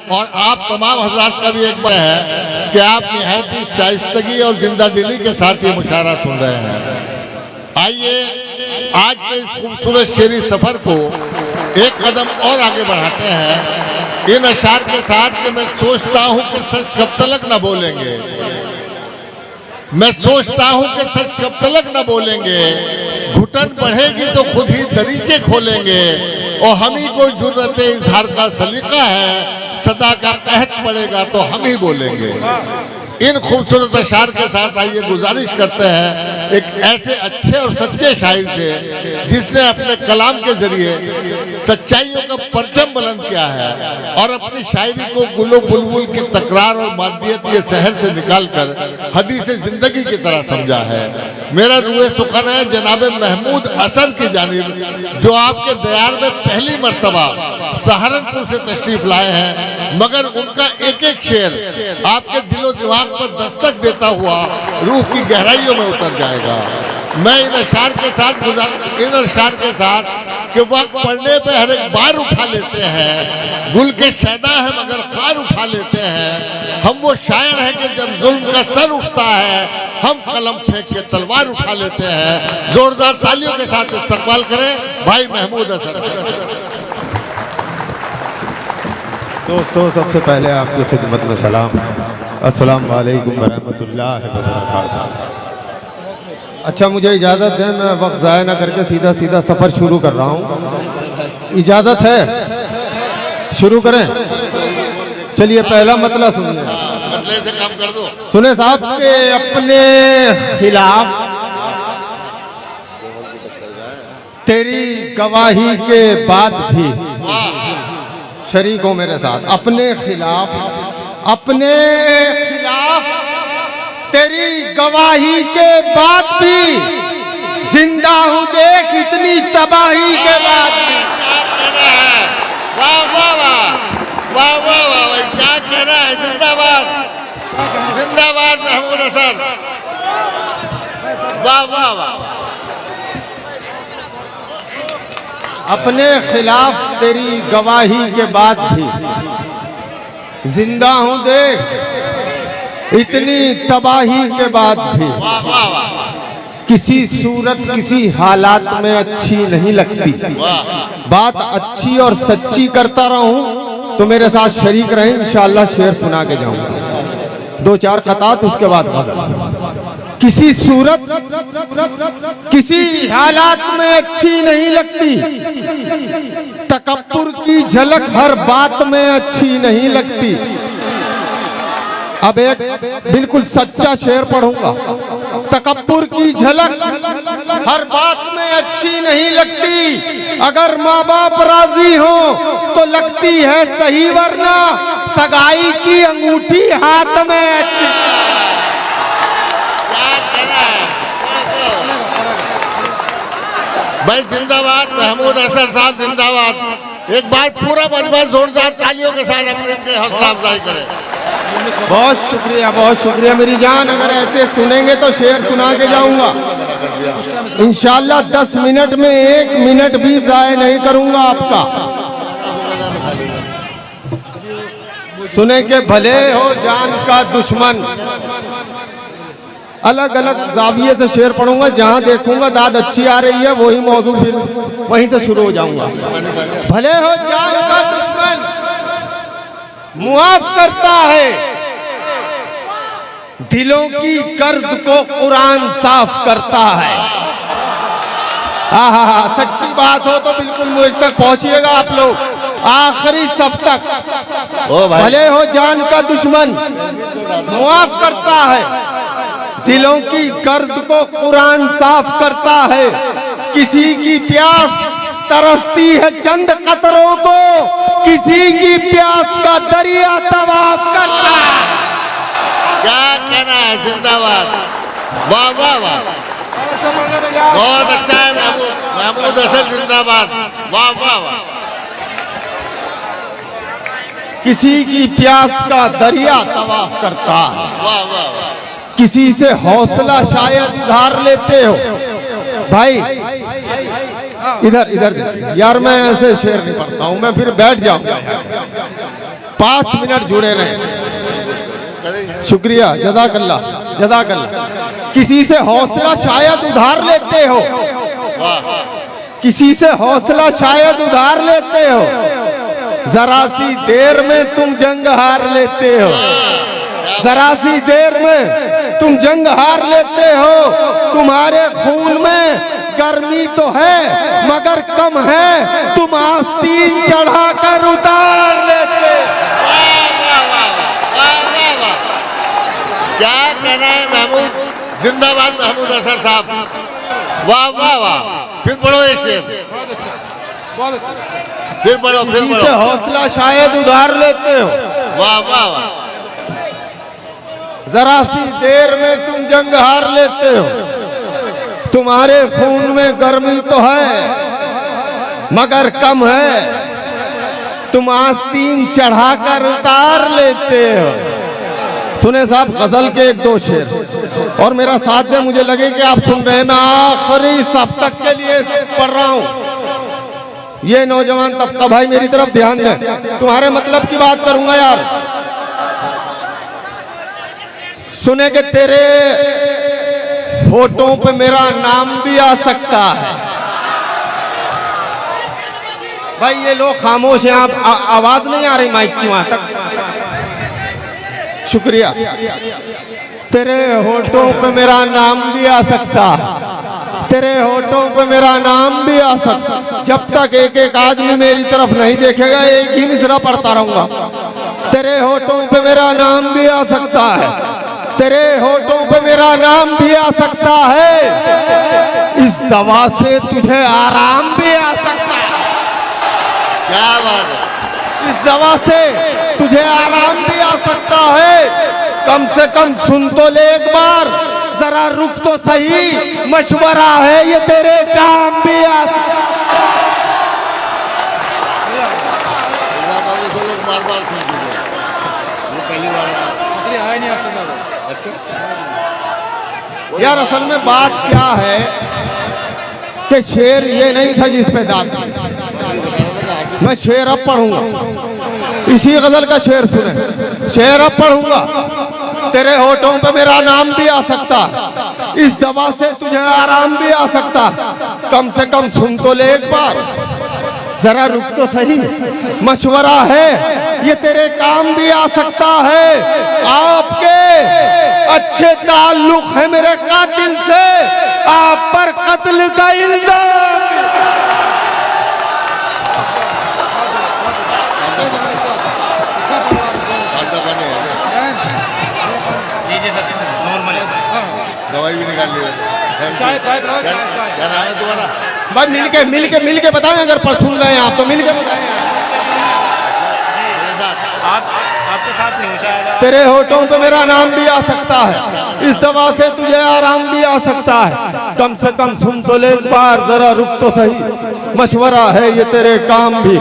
और आप तमाम हजरात का भी एक बार है कि आप निहायत ही शाइस्तगी और जिंदा दिली के साथ ये मुशायरा सुन रहे हैं। आइए आज के इस खूबसूरत शेरी सफर को एक कदम और आगे बढ़ाते हैं इन अशार के साथ कि मैं सोचता हूं कि सच कब तलक न बोलेंगे, मैं सोचता हूं कि सच कब तलक न बोलेंगे, घुटन बढ़ेगी तो खुद ही दरीचे खोलेंगे और हम ही को जुर्रत इजहार का सलीका है, सदा का कहत पड़ेगा तो हम ही बोलेंगे। इन खूबसूरत अशार के साथ आइए गुजारिश करते हैं एक ऐसे अच्छे और सच्चे शायर से जिसने अपने कलाम के जरिए सच्चाइयों का परचम बुलंद किया है और अपनी शायरी को गुलो बुलबुल की तकरार और मादियत के शहर से निकालकर हदीस जिंदगी की तरह समझा है। मेरा रूए सुखन है जनाब महमूद असर की जानिब जो आपके दयार में पहली मर्तबा सहारनपुर से तशरीफ लाए हैं, मगर उनका एक एक शेर आपके दिलो दिमाग पर दस्तक देता हुआ रूह की गहराइयों में उतर जाएगा। मैं इन अशार के साथ कि वक्त पढ़ने पे हर एक बार उठा लेते हैं, गुल के शैदा है मगर खार उठा लेते हैं, हम वो शायर हैं कि जब जुल्म का सर उठता है हम कलम फेंक के तलवार उठा लेते हैं। जोरदार तालियों के साथ इस्तकबाल करें भाई महमूद असर। दोस्तों, सबसे पहले आपकी खिदमत में सलाम, अस्सलाम वालेकुम वरहमतुल्लाहि वबरकातुहू। अच्छा, मुझे इजाज़त दें, मैं वक्त ज़ाया ना करके सीधा सफ़र शुरू कर रहा हूँ। इजाज़त है? शुरू करें? चलिए, पहला मतला सुनिए। मतले से काम कर दो। सुने साहब के अपने खिलाफ तेरी गवाही के बाद भी, शरीक हो मेरे साथ, अपने खिलाफ तेरी गवाही के बाद भी जिंदा हूं देख इतनी तबाही के बाद भी। वाह वाह वाह वाह वाह वाह, क्या कह रहा है। जिंदाबाद जिंदाबाद महमूद असर, वाह वाह वाह। अपने खिलाफ तेरी गवाही के बाद भी जिंदा हूं देख इतनी तबाही के बाद भी, किसी सूरत किसी हालात में अच्छी नहीं लगती, बात अच्छी और सच्ची करता रहूं तो मेरे साथ शरीक रहें, इंशाअल्लाह शेर सुना के जाऊंगा। 2-4 खतात उसके बाद गज़ल। किसी सूरत किसी हालात में अच्छी नहीं लगती, तकब्बुर की झलक हर बात में अच्छी नहीं लगती। अब एक बिल्कुल सच्चा शेर पढ़ूंगा। तकब्बुर की झलक हर बात में अच्छी नहीं लगती, अगर माँ बाप राजी हो तो लगती है सही, वरना सगाई की अंगूठी हाथ में अच्छी। भाई जिंदाबाद महमूद असर साहब, जिंदाबाद। एक बार पूरा मजमा जोरदार तालियों के साथ अपने हौसला अफजाई करें। बहुत शुक्रिया मेरी जान। अगर ऐसे सुनेंगे तो शेर सुना के जाऊंगा इंशाअल्लाह। 10 मिनट में 1 मिनट भी ज़ाया नहीं करूंगा आपका। सुने के भले हो जान का दुश्मन। अलग अलग जाविये से शेर पढ़ूंगा, जहां देखूंगा दाद अच्छी आ रही है वही मौजू फिर वहीं से शुरू हो जाऊंगा। भले हो जान का दुश्मन मुआफ करता है, दिलों की गर्द को कुरान साफ करता है। सच्ची बात हो तो बिल्कुल मुझ तक पहुंचिएगा आप लोग आखिरी सब तक। भले हो जान का दुश्मन मुआफ करता है, दिलों की गर्द को कुरान साफ करता है। किसी की प्यास तरसती है चंद कतरों को, किसी की प्यास का दरिया तवाफ करता है। क्या कहना है, जिंदाबाद। वाह वाह वाह, बहुत अच्छा है महमूद असर, जिंदाबाद। वाह वाह वाह। किसी की प्यास का दरिया तवाफ करता है। वाह वाह वाह। किसी से हौसला शायद उधार लेते हो भाई, इधर इधर यार, मैं ऐसे शेर नहीं पढ़ता हूं, मैं फिर बैठ जाऊंगा। 5 मिनट जुड़े रहे। शुक्रिया, जज़ाकल्लाह जज़ाकल्लाह। किसी से हौसला शायद उधार लेते हो, किसी से हौसला शायद उधार लेते हो, जरा सी देर में तुम जंग हार लेते हो, जरा सी देर में तुम जंग हार लेते हो। तुम्हारे खून में गर्मी तो है मगर कम है, तुम आस्तीन चढ़ाकर उतार लेते। क्या कहना है महमूद, जिंदाबाद महमूद असर साहब, वाह वाह वाह। फिर पढ़ो ये शेर, फिर पढ़ो फिर किसी पढ़ो। से हौसला शायद उधार लेते हो, वाह वाह वाह। जरा सी देर में तुम जंग हार लेते हो। तुम्हारे खून में गर्मी तो है मगर कम है, तुम आस्तीन चढ़ाकर उतार लेते हो। सुने साहब गजल के 1-2 शेर और मेरा साथ में, मुझे लगे कि आप सुन रहे हैं। मैं आखिरी सप्तक के लिए पढ़ रहा हूं। ये नौजवान तबका भाई मेरी तरफ ध्यान दें, तुम्हारे मतलब की बात करूंगा यार। सुने कि तेरे होठों पे मेरा नाम भी आ सकता है। भाई ये लोग खामोश हैं, आप आवाज नहीं आ रही माइक की वहां तक। शुक्रिया। तेरे होठों पे मेरा नाम भी आ सकता है, तेरे होठों पे मेरा नाम भी आ सकता। जब तक एक एक आदमी मेरी तरफ नहीं देखेगा, एक ही मिसरा पढ़ता रहूंगा। तेरे होठों पे मेरा नाम भी आ सकता है, तेरे होठों पे मेरा नाम भी आ सकता है। इस दवा से तुझे आराम भी आ सकता है। क्या बात है। इस दवा से तुझे आराम भी आ सकता है। कम से कम सुन तो ले एक बार, जरा रुक तो सही, मशवरा है ये तेरे काम भी आ सकता है। लोग बार बार सुन चुके हैं, ये पहली बार आया नहीं। अच्छा यार असल में बात क्या है कि शेर ये नहीं था जिस पे दाग थी। मैं शेर अब पढ़ूंगा, इसी गजल का शेर सुने। शेर अब पढ़ूंगा। तेरे होठों पे मेरा नाम भी आ सकता, इस दवा से तुझे आराम भी आ सकता। कम से कम सुन तो ले एक बार, जरा रुक तो सही, मशवरा है ये तेरे काम भी आ सकता है। आपके अच्छे ताल्लुक है मेरे कातिल से, आप पर कत्ल का इल्जाम। दवाई भी निकाल ली। क्या नाम है तुम्हारा? भाई मिल के बताएं, अगर पर सुन रहे हैं आप तो मिल के बताएं। आपके साथ नहीं हो शायद। तेरे होठों पे मेरा नाम भी आ सकता है, इस दवा से तुझे आराम भी आ सकता है। कम से कम सुन तो ले एक बार, जरा रुक तो सही, मशवरा है ये तेरे काम भी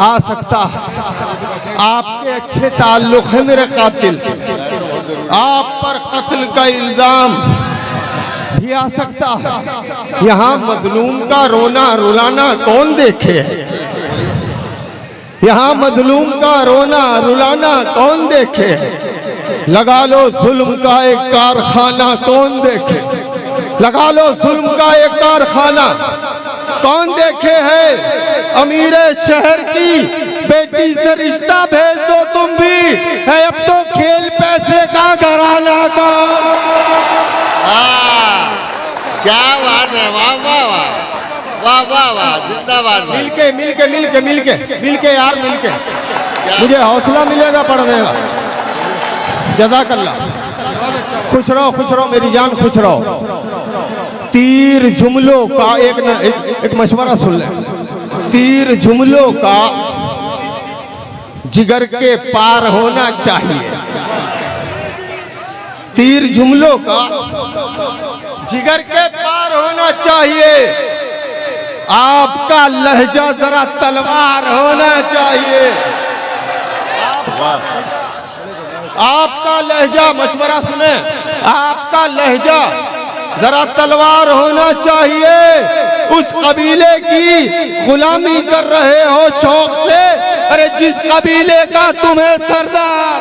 आ सकता है। आपके अच्छे ताल्लुक है मेरे कातिल से, आप पर कत्ल का इल्जाम भी आ सकता है। यहाँ मजलूम का रोना रुलाना कौन देखे है, यहाँ मजलूम का रोना रुलाना कौन देखे है। लगा लो जुल्म का एक कारखाना कौन देखे, लगा लो जुल्म का एक कारखाना कौन देखे है। अमीर शहर की बेटी से रिश्ता भेज दो तुम भी, है अब तो खेल पैसे का घराना का। क्या बात है, वाह वाह वाह वाह वाह वाह, जिंदाबाद। मिल के यार, मिल के मुझे हौसला मिलेगा पढ़ने का। जज़ाकल्लाह। खुश रहो मेरी जान, खुश रहो। तीर जुमलों का एक मशवरा सुन ले। तीर जुमलों का जिगर के पार होना चाहिए, तीर जुमलों का जिगर के पार होना चाहिए। आपका लहजा जरा तलवार होना चाहिए। आपका लहजा, मशवरा सुने, आपका लहजा जरा तलवार होना चाहिए। उस कबीले की गुलामी कर रहे हो शौक से, अरे जिस कबीले का तुम्हें सरदार।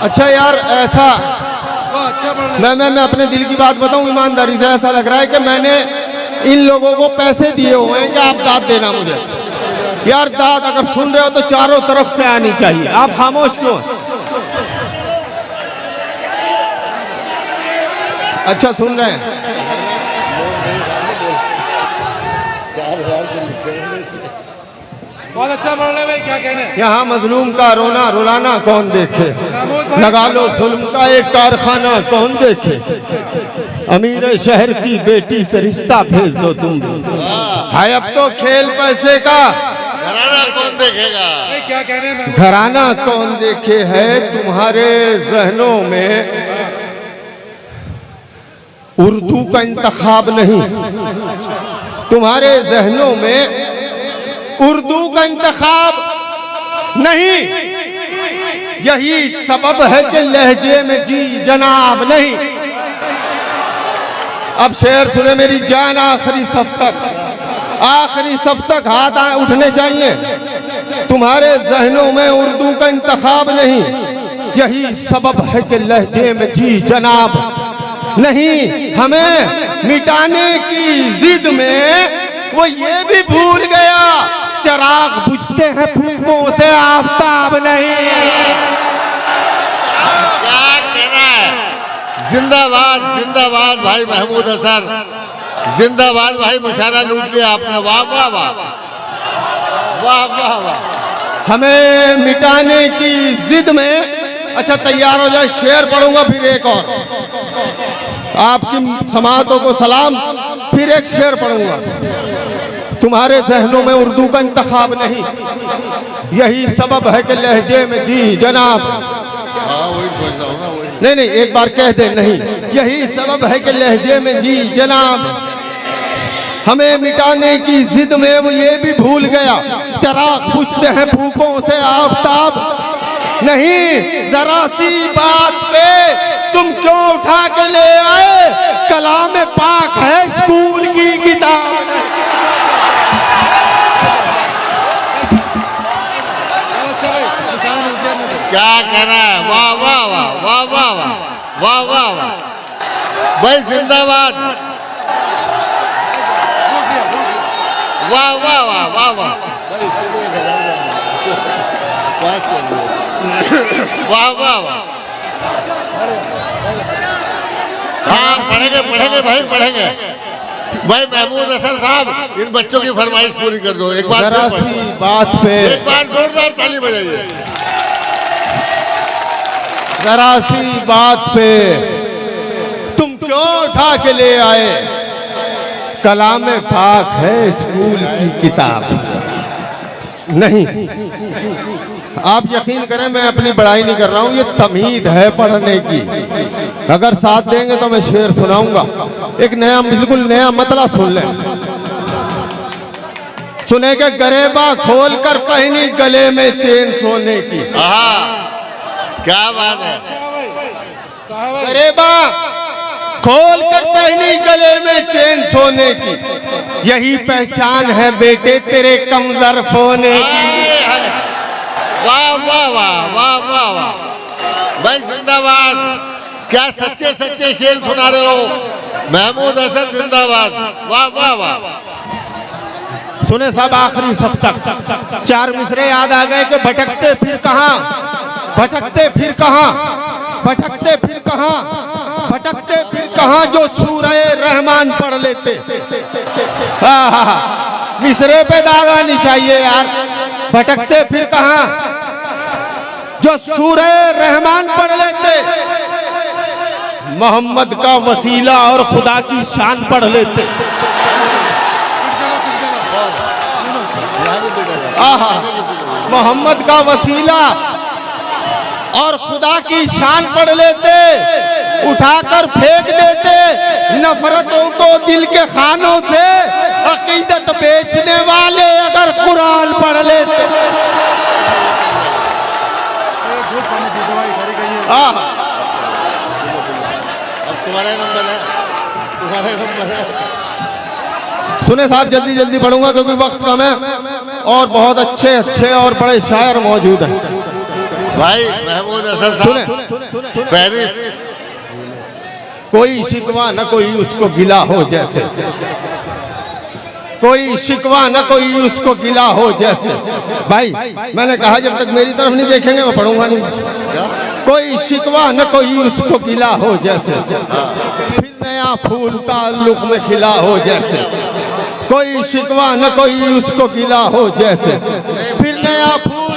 अच्छा यार, ऐसा मैं अपने दिल की बात बताऊं ईमानदारी से, ऐसा लग रहा है कि मैंने इन लोगों को पैसे दिए हुए हैं कि आप दाद देना मुझे। यार दाद अगर सुन रहे हो तो चारों तरफ से आनी चाहिए, आप खामोश क्यों? अच्छा सुन रहे हैं? बहुत अच्छा बोल रहे भाई, क्या कहने। यहाँ मजलूम का रोना रुलाना कौन देखे, लगा लो जुल्म का एक कारखाना कौन देखे। अमीर शहर की बेटी से रिश्ता भेज दो तुम, है अब तो खेल पैसे का, घराना कौन देखेगा। क्या कहने। घराना कौन देखे है तुम्हारे जहनों में उर्दू का इंतखाब नहीं, तुम्हारे जहनों में उर्दू का इंतखाब नहीं। यही सबब है कि लहजे में जी जनाब नहीं। अब शेर सुने मेरी जान, आखिरी सब तक हाथ उठने चाहिए। तुम्हारे जहनों में उर्दू का इंतखाब नहीं, यही सबब है कि लहजे में जी जनाब नहीं। हमें मिटाने की जिद में वो ये भी भूल गया, चिराग बुझते हैं फूकों से आफताब नहीं। क्या कहना है। जिंदाबाद जिंदाबाद भाई महमूद हसन, जिंदाबाद भाई। मुशारा लूट लिया आपने, वाह वाह वाह वाह वाह वाह। हमें मिटाने की जिद में, अच्छा तैयार हो जाए, शेर पढ़ूंगा फिर एक और, आपकी समातों को सलाम, फिर एक शेर पढ़ूंगा। तुम्हारे जहनों में उर्दू का इंतखाब नहीं, यही सबब है कि लहजे में जी जनाब। नहीं, एक बार कह दे, नहीं, यही सबब है कि लहजे में जी जनाब। हमें मिटाने की जिद में वो ये भी भूल गया, चिराग बुझते हैं फूकों से आफताब नहीं। जरा सी बात पे तुम क्यों उठा के ले आए, कलाम पाक है स्कूल की किताब। क्या कहना है। वाह वाह वाह वाह वाह वाह वाह वाह वाह भाई, जिंदाबाद। वाह वाह वाह वाह वाह वाह वाह वाह। हाँ पढ़ेंगे भाई, पढ़ेंगे भाई। महमूद हसन साहब, इन बच्चों की फरमाइश पूरी कर दो। एक बार जरा सी बात पे एक बार जोरदार ताली बजाइए। जरा सी बात पे तुम क्यों उठा के ले आए, कलाम पाक है स्कूल की किताब नहीं। आप यकीन करें, मैं अपनी बड़ाई नहीं कर रहा हूं, ये तमीद है पढ़ने की। अगर साथ देंगे तो मैं शेर सुनाऊंगा, एक नया, बिल्कुल नया मतला सुन लें। सुने के गरेबा खोल कर पहनी गले में चेन सोने की। क्या बात है। गरेबा खोल कर पहनी गले में चेन सोने की, यही पहचान है बेटे तेरे कमजर होने की। वाह वाह वाह वाह वाह वाह भाई, जिंदाबाद। क्या सच्चे सच्चे शेर सुना रहे हो, महमूद हसन जिंदाबाद। वाह वाह वाह। सुने साहब, आखिरी सब तक 4 मिसरे याद आ गए कि भटकते फिर कहां, भटकते फिर कहां, भटकते फिर कहां, भटकते फिर कहां, जो सूरह रहमान पढ़ लेते। मिसरे पे दादा निशाइए यार, भटकते फिर कहां, जो सूरह रहमान पढ़ लेते, मोहम्मद का वसीला और खुदा की शान पढ़ लेते। आहा, मोहम्मद का वसीला और खुदा की शान पढ़ लेते, उठाकर फेंक देते नफरतों को दिल के खानों से। अकीदत बेचने वाले अगर कुरान पढ़ लेते। अब तुम्हारा नंबर है, तुम्हारा नंबर है। सुने साहब, जल्दी जल्दी पढ़ूंगा क्योंकि वक्त कम है और बहुत अच्छे अच्छे और बड़े शायर मौजूद हैं। भाई महमूद हसन सुने, साहब फेरिस। कोई शिकवा न कोई उसको गिला हो जैसे, कोई शिकवा न कोई उसको गिला हो जैसे। भाई मैंने कहा जब तक मेरी तरफ नहीं देखेंगे मैं पढ़ूंगा नहीं। कोई शिकवा न कोई उसको गिला हो जैसे, फिर नया फूल ताल्लुक में खिला हो जैसे। कोई शिकवा न कोई उसको गिला हो जैसे, फिर नया फूल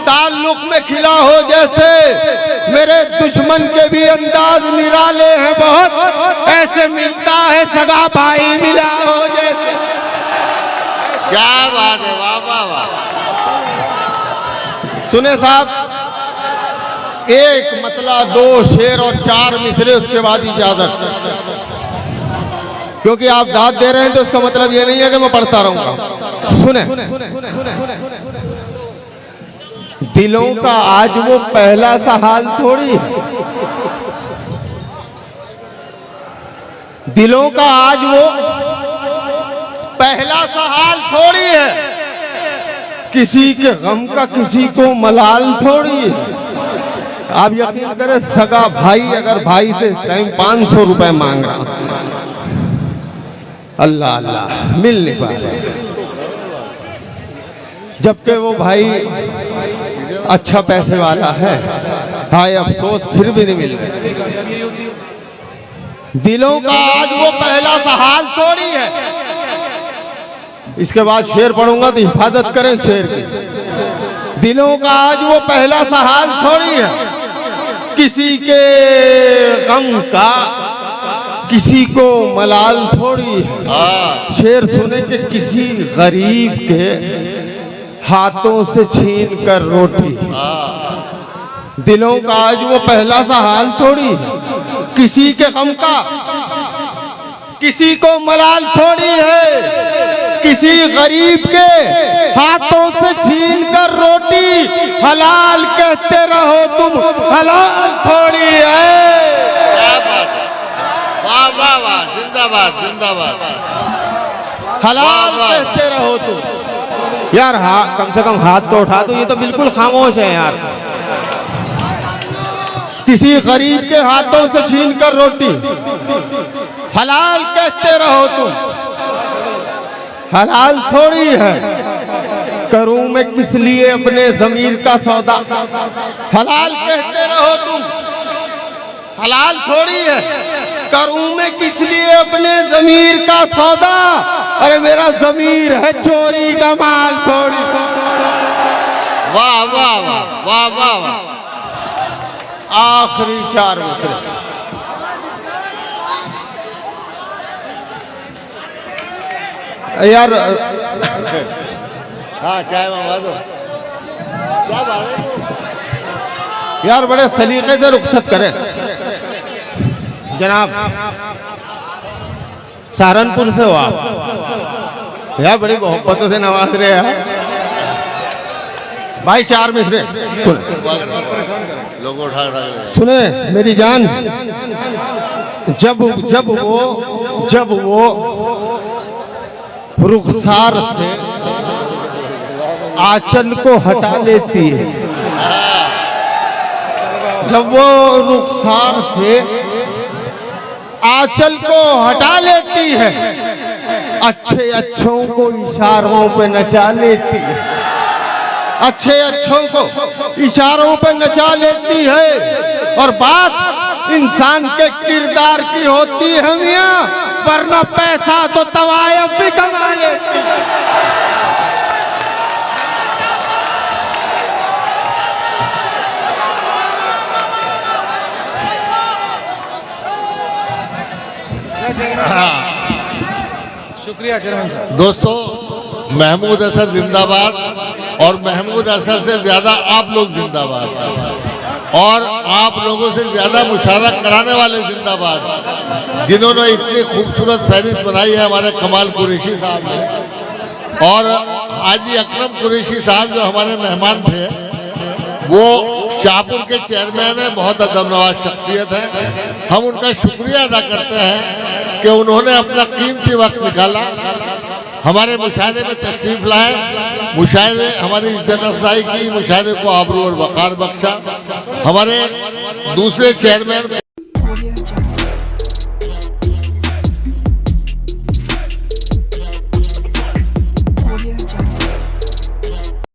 ताल्लुक में खिला हो जैसे। मेरे दुश्मन के भी अंदाज निराले हैं बहुत, ऐसे मिलता है सगा भाई मिला हो जैसे। क्या बात है, वाह वाह वाह। सुने साहब, एक मतला, दो शेर और चार मिसरे, उसके बाद इजाजत। क्योंकि आप दाद दे रहे हैं तो उसका मतलब ये नहीं है कि मैं पढ़ता रहूंगा। सुने, दिलों का आज वो पहला सा हाल थोड़ी है, दिलों का आज वो पहला सा हाल थोड़ी है। किसी के गम का किसी को मलाल थोड़ी है। आप यकीन करें, सगा भाई अगर भाई से इस टाइम 500 रुपए मांग रहा, अल्लाह अल्लाह, मिल नहीं पा रहा, जबकि वो भाई अच्छा पैसे वाला है। हाय अफसोस, फिर भी नहीं मिल रहा। दिलों का आज वो पहला सा हाल थोड़ी है। इसके बाद शेर पढ़ूंगा तो हिफाजत करें शेर की। दिलों का आज वो पहला सा हाल थोड़ी है, किसी के गम का किसी को मलाल थोड़ी है। शेर सुने कि किसी गरीब के हाथों से छीन कर रोटी। दिलों का आज वो पहला सा हाल थोड़ी है, किसी के गम का किसी को मलाल थोड़ी है। किसी गरीब के हाथों से छीन कर रोटी हलाल कहते रहो तुम, हलाल थोड़ी है। क्या बात है, वाह वाह वाह, जिंदाबाद जिंदाबाद। हलाल कहते रहो तुम। यार कम से कम हाथ तो उठा दो, ये तो बिल्कुल खामोश है यार। किसी गरीब के हाथों से छीन कर रोटी हलाल कहते रहो तुम, हलाल थोड़ी है। करूं मैं किस लिए अपने जमीर का सौदा, हलाल कहते रहो तुम, हलाल थोड़ी है। करूं मैं किस लिए अपने जमीर का सौदा, अरे मेरा जमीर है चोरी का माल थोड़ी। वाह वाह वाह वाह वाह वाह। आखिरी चार मिसरे। यार हाँ, चाय मंगवा दो। क्या बात है यार, बड़े सलीके से रुखसत करें जनाब। सहारनपुर से हो आप यार, बड़ी मोहब्बतों से नवाज रहे हैं भाई। चार मिसरे सुन, लोग उठा सुने मेरी जान। जब वो रुखसार से आंचल को हटा लेती है, जब वो रुखसार से आंचल को हटा लेती है, अच्छे अच्छों को इशारों पे नचा लेती है, अच्छे अच्छों को इशारों पे नचा लेती है। और बात इंसान के किरदार की होती है मियां, वरना पैसा तो तवायफ भी कमा लेती है। शुक्रिया चेयरमैन साहब। दोस्तों, महमूद हसन जिंदाबाद, और महमूद हसन से ज्यादा आप लोग जिंदाबाद, और आप लोगों से ज्यादा मुशारक कराने वाले जिंदाबाद, जिन्होंने इतनी खूबसूरत फहरिस्त बनाई है हमारे कमाल कुरैशी साहब ने, और हाजी अकरम कुरैशी साहब जो हमारे मेहमान थे, वो शाहपुर के चेयरमैन है, बहुत अदब नवाज शख्सियत है। हम उनका शुक्रिया अदा करते हैं कि उन्होंने अपना कीमती वक्त निकाला, हमारे मुशायरे में तशरीफ लाए, मुशायरे हमारी इज्जत अफजाई की, मुशायरे को आबरू और वकार बख्शा। हमारे दूसरे चेयरमैन